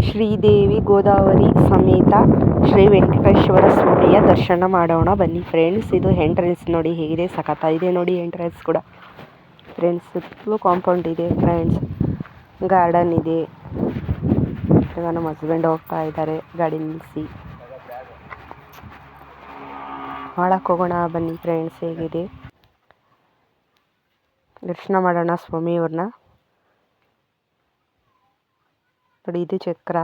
ಶ್ರೀದೇವಿ ಗೋದಾವರಿ ಸಮೇತ ಶ್ರೀ ವೆಂಕಟೇಶ್ವರ ಸ್ವಾಮಿಯ ದರ್ಶನ ಮಾಡೋಣ ಬನ್ನಿ ಫ್ರೆಂಡ್ಸ್. ಇದು ಎಂಟ್ರೆನ್ಸ್ ನೋಡಿ ಹೇಗಿದೆ, ಸಖತ್ತಾಗಿದೆ ನೋಡಿ ಎಂಟ್ರೆನ್ಸ್ ಕೂಡ ಫ್ರೆಂಡ್ಸ್. ಸುತ್ತಲೂ ಕಾಂಪೌಂಡ್ ಇದೆ ಫ್ರೆಂಡ್ಸ್, ಗಾರ್ಡನ್ ಇದೆ. ಇವಾಗ ನಮ್ಮ ಹಸ್ಬೆಂಡ್ ಹೋಗ್ತಾ ಇದ್ದಾರೆ ಗಾಡಿ ನಿಲ್ಲಿಸಿ. ಒಳಕ್ಕೆ ಹೋಗೋಣ ಬನ್ನಿ ಫ್ರೆಂಡ್ಸ್. ಹೇಗಿದೆ ದರ್ಶನ ಮಾಡೋಣ ಸ್ವಾಮಿಯವ್ರನ್ನ ನೋಡಿ. ಇದು ಚಕ್ರ,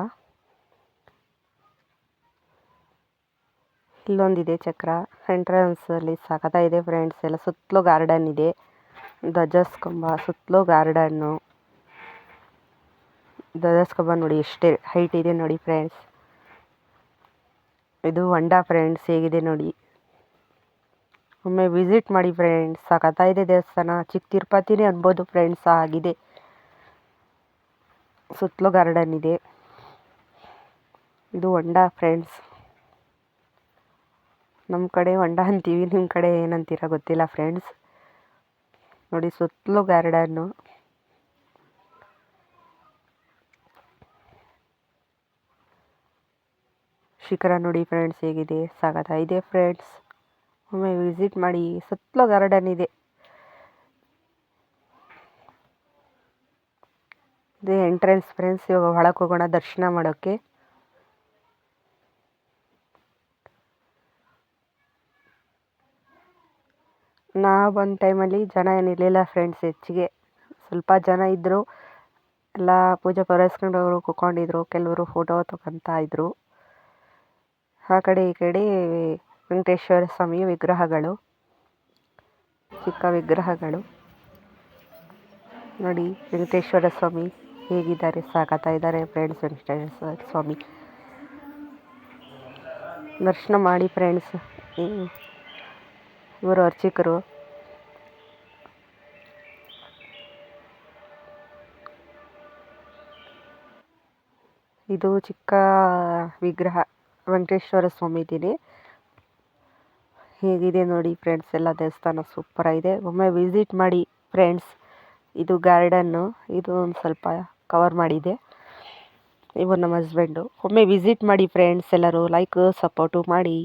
ಇಲ್ಲೊಂದಿದೆ ಚಕ್ರ. ಎಂಟ್ರೆನ್ಸ್ ಅಲ್ಲಿ ಸಖತ್ತಾಗಿದೆ ಫ್ರೆಂಡ್ಸ್. ಎಲ್ಲ ಸುತ್ತಲೂ ಗಾರ್ಡನ್ ಇದೆ, ಧ್ವಜಸ್ತಂಭ, ಸುತ್ತಲೂ ಗಾರ್ಡನ್ನು. ಧ್ವಜಸ್ತಂಭ ನೋಡಿ ಎಷ್ಟೇ ಹೈಟ್ ಇದೆ ನೋಡಿ ಫ್ರೆಂಡ್ಸ್. ಇದು ಹೊಂಡ ಫ್ರೆಂಡ್ಸ್, ಹೇಗಿದೆ ನೋಡಿ. ಒಮ್ಮೆ ವಿಸಿಟ್ ಮಾಡಿ ಫ್ರೆಂಡ್ಸ್, ಸಖತ್ತಾಗಿದೆ ದೇವಸ್ಥಾನ. ಚಿಕ್ಕ ತಿರುಪತಿನೇ ಅನ್ಬೋದು ಫ್ರೆಂಡ್ಸ್, ಆಗಿದೆ. ಸುತ್ತಲೂ ಗಾರ್ಡನ್ ಇದೆ. ಇದು ಹೊಂಡ ಫ್ರೆಂಡ್ಸ್. ನಮ್ಮ ಕಡೆ ಹೊಂಡ ಅಂತೀವಿ, ನಿಮ್ಮ ಕಡೆ ಏನಂತೀರ ಗೊತ್ತಿಲ್ಲ ಫ್ರೆಂಡ್ಸ್. ನೋಡಿ ಸುತ್ತಲೂ ಗಾರ್ಡನ್ನು. ಶಿಖರ ನೋಡಿ ಫ್ರೆಂಡ್ಸ್, ಹೇಗಿದೆ, ಸಖತ್ತಾಗಿದೆ ಫ್ರೆಂಡ್ಸ್. ಒಮ್ಮೆ ವಿಸಿಟ್ ಮಾಡಿ. ಸುತ್ತಲೂ ಗಾರ್ಡನ್ ಇದೆ. ಇದು ಎಂಟ್ರೆನ್ಸ್ ಫ್ರೆಂಡ್ಸ್. ಇವಾಗ ಒಳಗೆ ಹೋಗೋಣ ದರ್ಶನ ಮಾಡೋಕ್ಕೆ. ನಾವು ಬಂದ ಟೈಮಲ್ಲಿ ಜನ ಏನಿರಲಿಲ್ಲ ಫ್ರೆಂಡ್ಸ್, ಹೆಚ್ಚಿಗೆ ಸ್ವಲ್ಪ ಜನ ಇದ್ದರು. ಎಲ್ಲ ಪೂಜೆ ಪುರಸ್ಕೊಂಡವರು ಕೂತ್ಕೊಂಡಿದ್ರು, ಕೆಲವರು ಫೋಟೋ ತಗೊತಾ ಇದ್ರು. ಆ ಕಡೆ ಈ ಕಡೆ ವೆಂಕಟೇಶ್ವರ ಸ್ವಾಮಿಯ ವಿಗ್ರಹಗಳು, ಚಿಕ್ಕ ವಿಗ್ರಹಗಳು ನೋಡಿ. ವೆಂಕಟೇಶ್ವರ ಸ್ವಾಮಿ ಹೇಗಿದ್ದಾರೆ, ಸಾಕತ್ತಾ ಇದ್ದಾರೆ ಫ್ರೆಂಡ್ಸ್. ವೆಂಕಟೇಶ್ವರ ಸ್ವಾಮಿ ದರ್ಶನ ಮಾಡಿ ಫ್ರೆಂಡ್ಸ್. ಇವರು ಅರ್ಚಕರು. ಇದು ಚಿಕ್ಕ ವಿಗ್ರಹ ವೆಂಕಟೇಶ್ವರ ಸ್ವಾಮಿದಿದೆ. ಹೇಗಿದೆ ನೋಡಿ ಫ್ರೆಂಡ್ಸ್. ಎಲ್ಲ ದೇವಸ್ಥಾನ ಸೂಪರ್ ಆಗಿದೆ. ಒಮ್ಮೆ ವಿಸಿಟ್ ಮಾಡಿ ಫ್ರೆಂಡ್ಸ್. ಇದು ಗಾರ್ಡನ್ನು, ಇದು ಒಂದು ಸ್ವಲ್ಪ ಕವರ್ ಮಾಡಿದೆ. ಇವರು ನಮ್ಮ ಹಸ್ಬೆಂಡು. ಒಮ್ಮೆ ವಿಸಿಟ್ ಮಾಡಿ ಫ್ರೆಂಡ್ಸ್. ಎಲ್ಲರೂ ಲೈಕ್ ಸಪೋರ್ಟು ಮಾಡಿ.